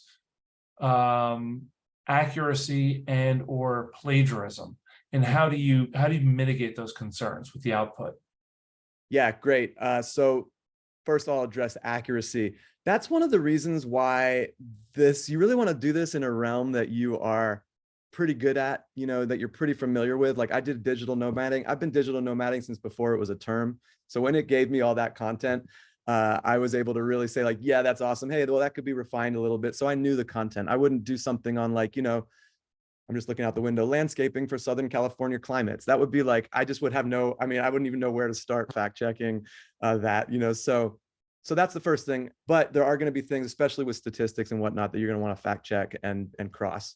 accuracy and or plagiarism? And how do you mitigate those concerns with the output? Yeah, great. So first I'll address accuracy. That's one of the reasons why you really want to do this in a realm that you are pretty good at, you know, that you're pretty familiar with. Like I did digital nomading. I've been digital nomading since before it was a term. So when it gave me all that content, I was able to really say like, yeah, that's awesome. Hey, well, that could be refined a little bit. So I knew the content. I wouldn't do something on like, you know, I'm just looking out the window, landscaping for Southern California climates. That would be like, I just would have I wouldn't even know where to start fact checking that, you know, so that's the first thing. But there are going to be things, especially with statistics and whatnot, that you're going to want to fact check and cross.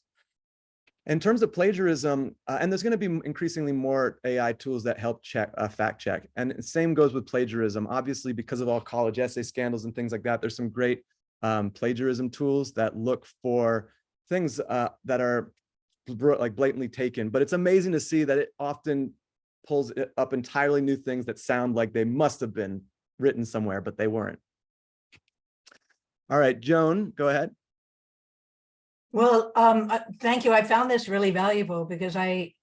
In terms of plagiarism, and there's going to be increasingly more AI tools that help fact check. And same goes with plagiarism. Obviously, because of all college essay scandals and things like that, there's some great plagiarism tools that look for things that are like blatantly taken. But it's amazing to see that it often pulls up entirely new things that sound like they must have been written somewhere, but they weren't. All right, Joan, go ahead. Well, thank you. I found this really valuable because I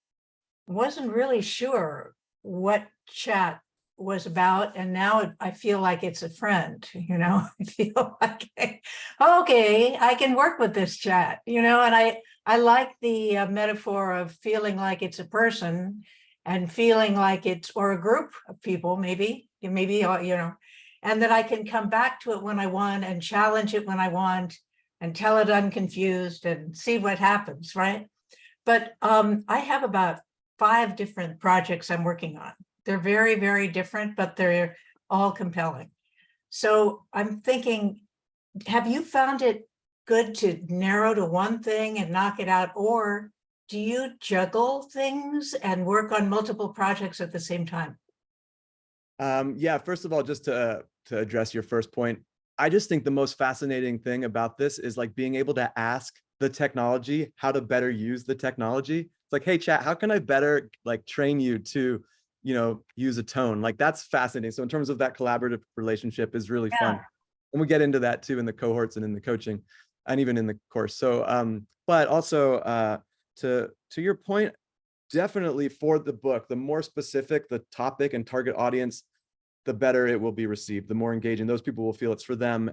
wasn't really sure what chat was about, and now I feel like it's a friend, I feel like, okay, I can work with this chat, and I like the metaphor of feeling like it's a person and feeling like it's, or a group of people, maybe, and that I can come back to it when I want and challenge it when I want and tell it I'm confused and see what happens, right? But I have about 5 different projects I'm working on. They're very, very different, but they're all compelling. So I'm thinking, have you found it good to narrow to one thing and knock it out? Or do you juggle things and work on multiple projects at the same time? Yeah, first of all, just to address your first point, I just think the most fascinating thing about this is like being able to ask the technology how to better use the technology. It's like, hey, chat, how can I better like train you to, use a tone? Like that's fascinating. So in terms of that collaborative relationship is really fun. And we get into that too in the cohorts and in the coaching and even in the course. So, but also to your point, definitely for the book, the more specific the topic and target audience, the better it will be received, the more engaging. Those people will feel it's for them.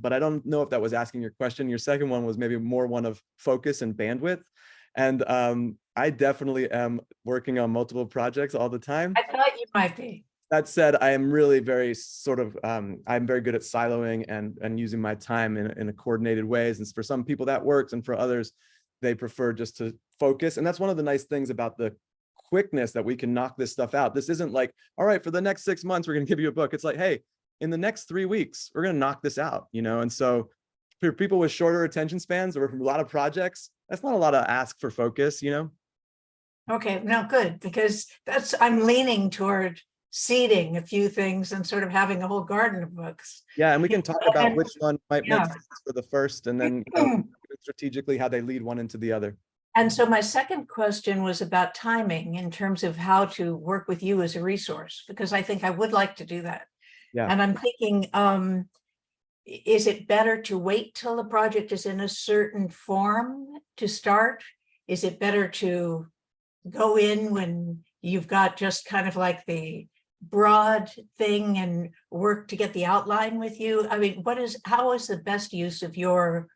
But I don't know if that was asking your question. Your second one was maybe more one of focus and bandwidth. And I definitely am working on multiple projects all the time. I thought you might be. That said, I am really very sort of, I'm very good at siloing and using my time in a coordinated ways. And for some people that works. And for others, they prefer just to focus. And that's one of the nice things about the quickness that we can knock this stuff out. This isn't like, all right, for the next 6 months, we're going to give you a book. It's like, hey, in the next 3 weeks, we're going to knock this out, And so for people with shorter attention spans or a lot of projects, that's not a lot of ask for focus, Okay, no, good, because I'm leaning toward seeding a few things and sort of having a whole garden of books. Yeah, and we can talk about which one might make sense for the first, and then strategically how they lead one into the other. And so my second question was about timing in terms of how to work with you as a resource, because I think I would like to do that. Yeah. And I'm thinking, is it better to wait till the project is in a certain form to start? Is it better to go in when you've got just kind of like the broad thing and work to get the outline with you? I mean, how is the best use of your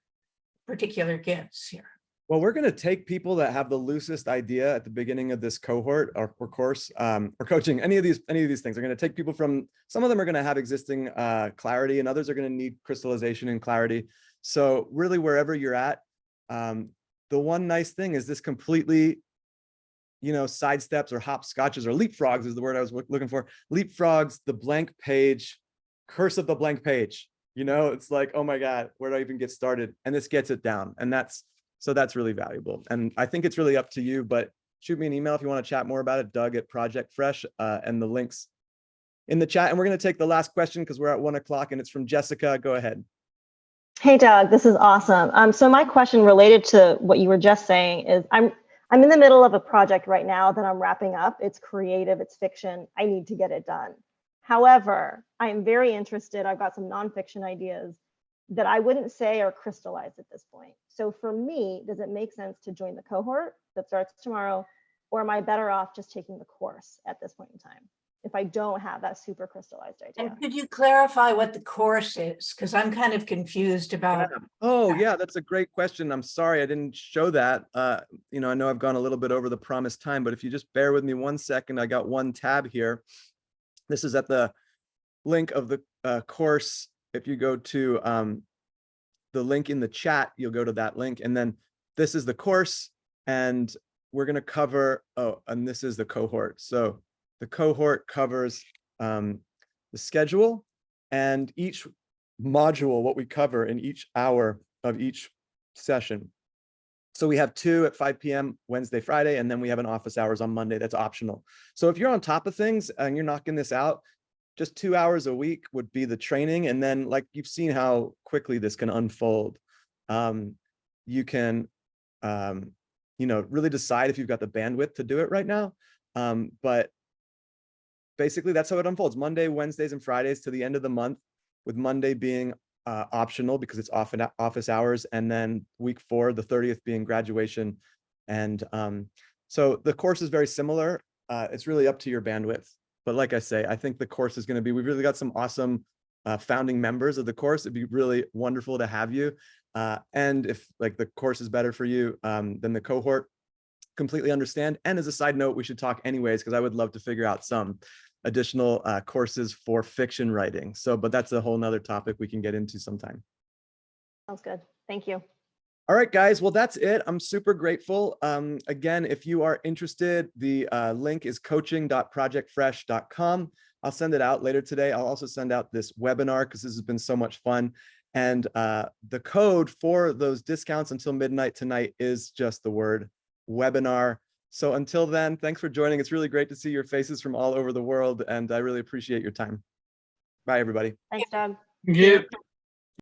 particular gifts here? Well, we're going to take people that have the loosest idea at the beginning of this cohort or course or coaching, any of these things. We're going to take people from, some of them are going to have existing clarity and others are going to need crystallization and clarity. So really wherever you're at, the one nice thing is this completely, sidesteps or hopscotches or leapfrogs is the word I was looking for. Leapfrogs, the blank page, curse of the blank page. It's like, oh my God, where do I even get started? And this gets it down. And that's really valuable. And I think it's really up to you, but shoot me an email if you want to chat more about it, Doug at Project Fresh, and the links in the chat. And we're going to take the last question because we're at 1 o'clock and it's from Jessica. Go ahead. Hey, Doug, this is awesome. So my question related to what you were just saying is I'm in the middle of a project right now that I'm wrapping up. It's creative, it's fiction. I need to get it done. However, I am very interested. I've got some nonfiction ideas that I wouldn't say are crystallized at this point. So for me, does it make sense to join the cohort that starts tomorrow, or am I better off just taking the course at this point in time if I don't have that super crystallized idea? And could you clarify what the course is? Because I'm kind of confused about. Oh yeah, that's a great question. I'm sorry I didn't show that. I know I've gone a little bit over the promised time, but if you just bear with me 1 second, I got one tab here. This is at the link of the course. If you go to the link in the chat, you'll go to that link. And then this is the course and we're going to cover, and this is the cohort. So the cohort covers the schedule and each module, what we cover in each hour of each session. So we have 2 at 5 p.m. Wednesday, Friday, and then we have an office hours on Monday. That's optional. So if you're on top of things and you're knocking this out, just 2 hours a week would be the training. And then like you've seen how quickly this can unfold. You can, really decide if you've got the bandwidth to do it right now. But basically that's how it unfolds. Monday, Wednesdays, and Fridays to the end of the month, with Monday being optional because it's office hours, and then week 4, the 30th, being graduation. And so the course is very similar. It's really up to your bandwidth. But like I say, I think the course is going to be, we've really got some awesome founding members of the course. It'd be really wonderful to have you. And if like the course is better for you than the cohort, completely understand. And as a side note, we should talk anyways, because I would love to figure out some additional courses for fiction writing. So, but that's a whole nother topic we can get into sometime. Sounds good. Thank you. All right, guys. Well, that's it. I'm super grateful. Again, if you are interested, the link is coaching.projectfresh.com. I'll send it out later today. I'll also send out this webinar because this has been so much fun. And the code for those discounts until midnight tonight is just the word webinar. So until then, thanks for joining. It's really great to see your faces from all over the world, and I really appreciate your time. Bye, everybody. Thanks, Doug. Thank you.